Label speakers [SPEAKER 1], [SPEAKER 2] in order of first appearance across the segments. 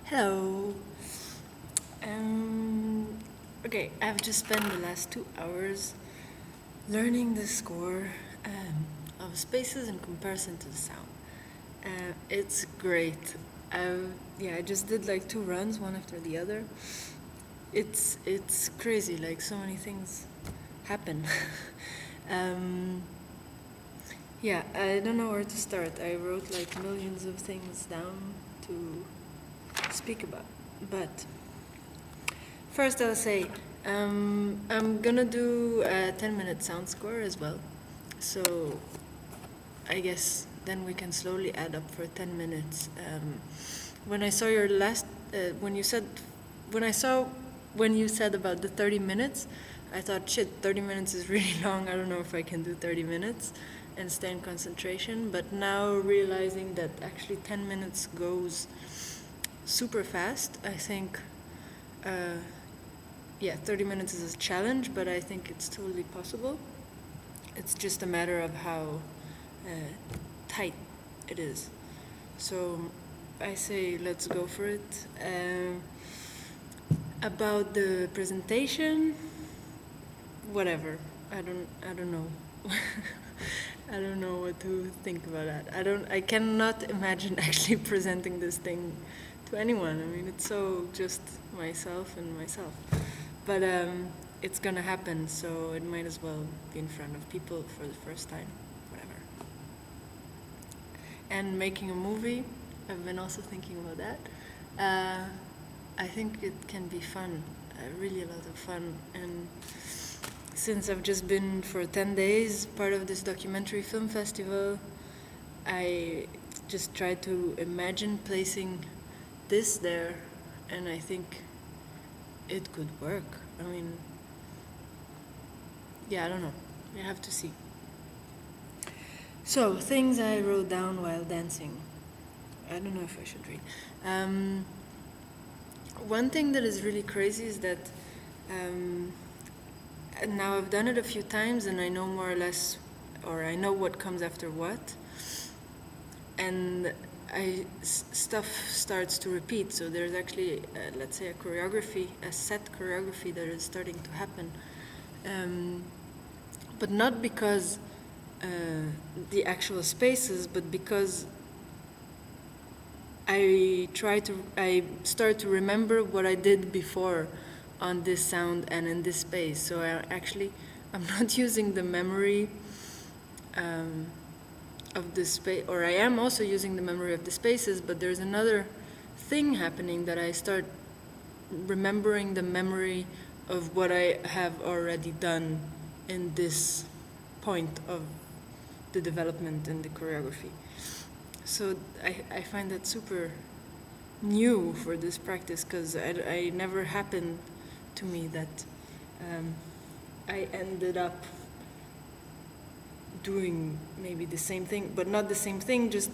[SPEAKER 1] Hello. Um, okay, I've just spent the last 2 hours learning the score of spaces in comparison to the sound. It's great. I just did like 2 runs, one after the other. It's crazy. Like so many things happen. um, yeah, I don't know where to start. I wrote like millions of things down to speak about, but first, I'll say I'm gonna do a 10-minute sound score as well. So I guess then we can slowly add up for 10 minutes. When I saw your last, when you said, when I saw, when you said about the 30 minutes, I thought, shit, 30 minutes is really long. I don't know if I can do 30 minutes and stay in concentration. But now realizing that actually 10 minutes goes super fast, I think. 30 minutes is a challenge, but I think it's totally possible. It's just a matter of how uh, tight it is. So I say let's go for it. About the presentation, whatever. I don't know. I don't know what to think about that. I cannot imagine actually presenting this thing to anyone. I mean, it's so just myself and myself. But it's gonna happen, so it might as well be in front of people for the first time, whatever. And making a movie, I've been also thinking about that. I think it can be fun, really a lot of fun. And since I've just been for 10 days part of this documentary film festival, I just tried to imagine placing this there, and I think it could work. I mean, yeah, I don't know. You have to see. So, things I wrote down while dancing. I don't know if I should read. One thing that is really crazy is that now I've done it a few times and I know more or less, or I know what comes after what. And stuff starts to repeat. So there's actually, let's say, a set choreography that is starting to happen. But not because the actual spaces, but because I start to remember what I did before on this sound and in this space. So I'm not using the memory of the space, or I am also using the memory of the spaces, but there's another thing happening that I start remembering the memory of what I have already done in this point of the development and the choreography. So I find that super new for this practice, because I never happened to me that I ended up doing maybe the same thing, but not the same thing, just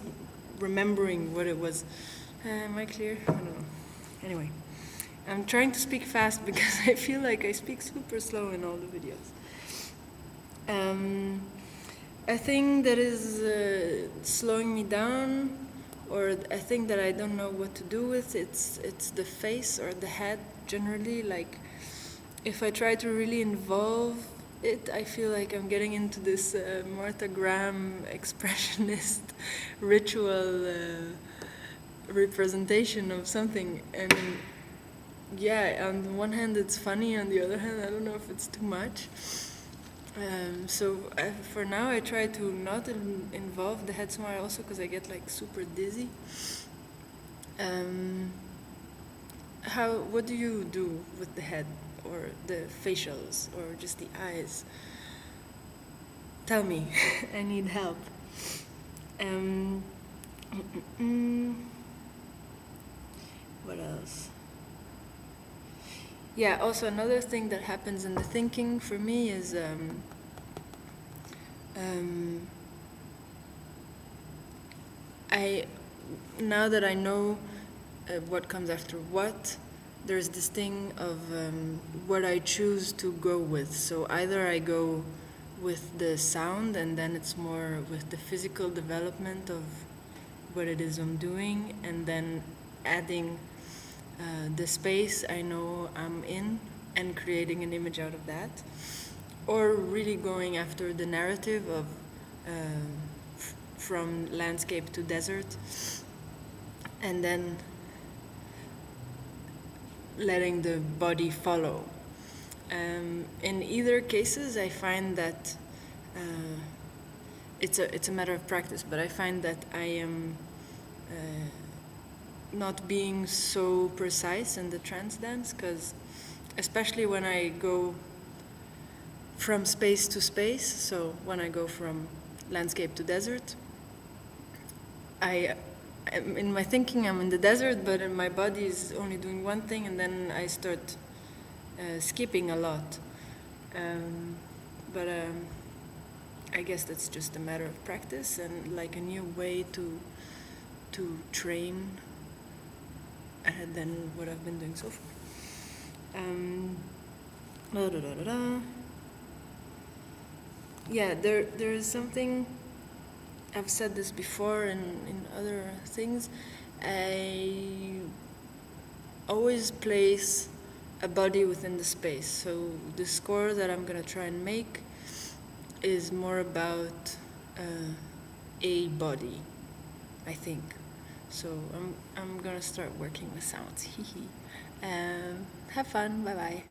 [SPEAKER 1] remembering what it was. Am I clear? I don't know. Anyway, I'm trying to speak fast because I feel like I speak super slow in all the videos. A thing that is slowing me down, or a thing that I don't know what to do with, it's the face or the head generally. Like, if I try to really involve it, I feel like I'm getting into this Martha Graham expressionist ritual representation of something. And yeah, on the one hand it's funny, on the other hand I don't know if it's too much. For now I try to not involve the head so much, also because I get like super dizzy. What do you do with the head, or the facials, or just the eyes? Tell me. I need help. What else? Yeah, also another thing that happens in the thinking for me is now that I know what comes after what, there's this thing of what I choose to go with. So either I go with the sound, and then it's more with the physical development of what it is I'm doing, and then adding the space I know I'm in and creating an image out of that, or really going after the narrative of from landscape to desert, and then letting the body follow. In either cases, I find that it's a matter of practice, but I find that I am not being so precise in the trance dance, because especially when I go from space to space, so when I go from landscape to desert, in my thinking I'm in the desert, but in my body is only doing one thing, and then I start skipping a lot. But I guess that's just a matter of practice and like a new way to train than what I've been doing so far. Da, da, da, da, da. Yeah, there is something. I've said this before in other things. I always place a body within the space. So the score that I'm gonna try and make is more about a body, I think. So I'm gonna start working with sounds. Have fun. Bye bye.